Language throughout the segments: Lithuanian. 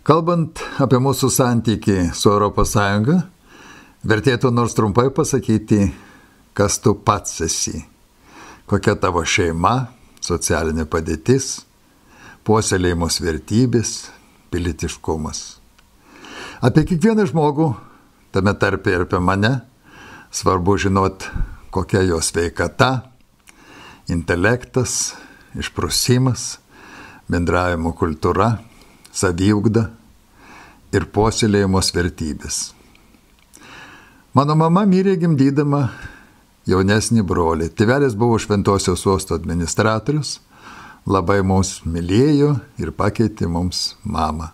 Kalbant apie mūsų santykį su ES, vertėtų nors trumpai pasakyti, kas tu pats esi, kokia tavo šeima, socialinė padėtis, puoselėjimos vertybės, pilietiškumas. Apie kiekvieną žmogų, tame tarpe ir apie mane, svarbu žinot, kokia jo sveikata, intelektas, išprusimas, bendravimo kultūra, saviugda ir puoselėjimos vertybės. Mano mama mirė gimdydama jaunesnį brolį. Tėvelis buvo Šventosios uosto administratorius, labai mus mylėjo ir pakeitė mums mamą.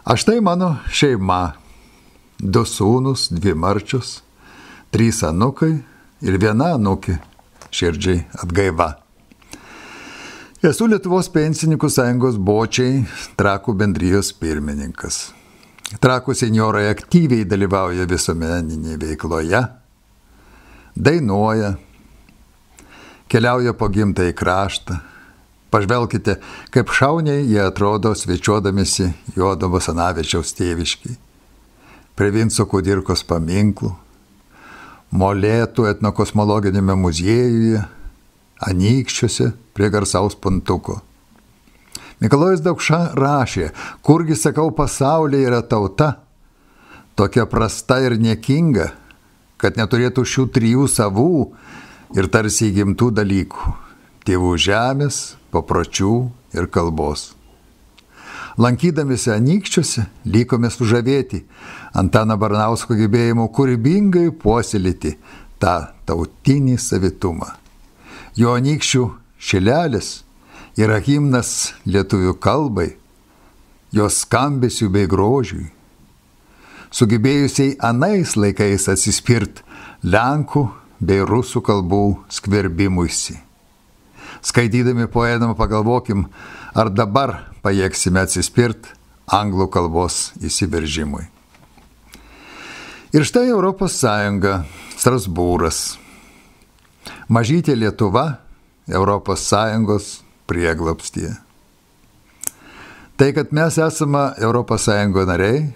A štai mano šeima. 2 sūnus, 2 marčius, 3 anūkai ir 1 anūkė, širdžiai atgaiva. Esu Lietuvos pensininkų sąjungos Bočiai Trakų bendrijos pirmininkas. Trakų senjorai aktyviai dalyvauja visuomeninėje veikloje, dainuoja, keliauja po gimtąjį kraštą. Pažvelkite, kaip šauniai jie atrodo svečiuodamisi Juozo Basanavičiaus tėviškiai, prie Vinco Kudirkos paminklų, Molėtų etnokosmologinėme muziejuje, Anykščiuose prie garsaus puntuko. Mikalojus Daukša rašė, kurgi, sakau, pasaulyje yra tauta, tokia prasta ir niekinga, kad neturėtų šių 3 savų ir tarsi įgimtų dalykų – tėvų žemės, papročių ir kalbos. Lankydamėsi Anykščiuose, likome sužavėti Antano Baranausko gebėjimu kūrybingai puoselėti tą tautinį savitumą. Jo Anykščių šilelis yra himnas lietuvių kalbai, jos skambesių bei grožiui, sugebėjusiai anais laikais atsispirt lenkų bei rusų kalbų skverbimuisi. Skaitydami poemą pagalvokim, ar dabar pajėgsime atsispirt anglų kalbos įsiveržimui. Ir štai Europos Sąjunga, Strasbūras. Mažytė Lietuva Europos Sąjungos prieglobstyje. Tai, kad mes esame Europos Sąjungos nariai,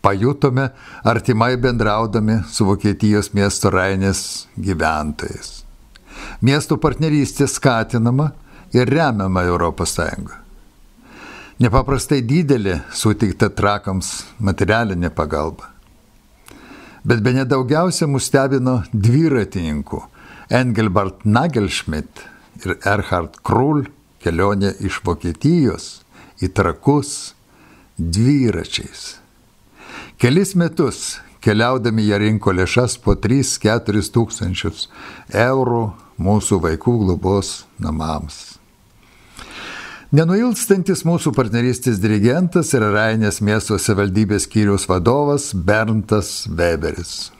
pajutome artimai bendraudami su Vokietijos miesto Rainės gyventojais. Miestų partnerystė skatinama ir remiama Europos Sąjunga. Nepaprastai didelė suteikta Trakams materialinė pagalba. Bet bene daugiausia mus stebino dviratininkų Engelbert Nagelschmidt ir Erhard Krul kelionė iš Vokietijos į Trakus dviračiais. Kelis metus keliaudami jie rinko lėšas po 3-4 tūkstančius eurų mūsų vaikų globos namams. Nenuilstantis mūsų partnerystės dirigentas yra Rainės miesto savivaldybės skyriaus vadovas Berntas Weberis.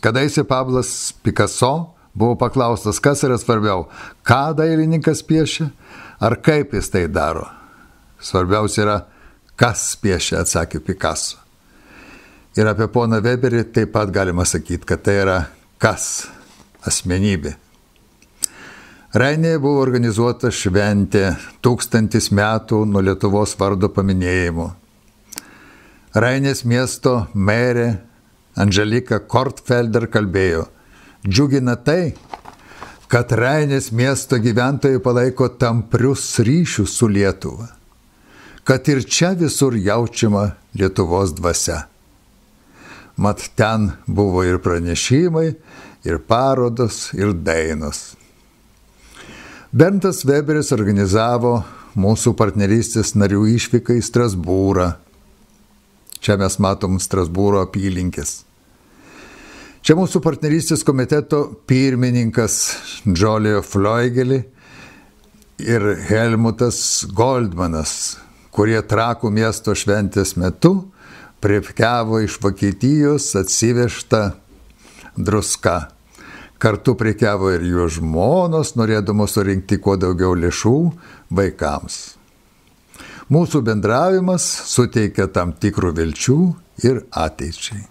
Kadaise Pablas Picasso buvo paklaustas, kas yra svarbiau, ką dailininkas piešia, ar kaip jis tai daro. Svarbiausia yra, kas piešia, atsakė Picasso. Ir apie poną Weberį taip pat galima sakyti, kad tai yra kas, asmenybė. Rainėje buvo organizuota šventė 1000 metų nuo Lietuvos vardo paminėjimo. Rainės miesto merė Anželika Kortfelder kalbėjo, džiugina tai, kad Rainės miesto gyventojai palaiko tamprius ryšius su Lietuva, kad ir čia visur jaučiama Lietuvos dvasia. Mat ten buvo ir pranešimai, ir parodos, ir dainos. Berntas Weberis organizavo mūsų partnerystės narių išvyką į Strasbūrą. Čia mes matom Strasbūro apylinkės. Čia mūsų partnerystės komiteto pirmininkas Džolio Fleugeli ir Helmutas Goldmanas, kurie Trakų miesto šventės metu prekiavo iš Vokietijos atsivežtą druską. Kartu prekiavo ir jų žmonos, norėdamos surinkti kuo daugiau lėšų vaikams. Mūsų bendravimas suteikia tam tikrų vilčių ir ateičiai.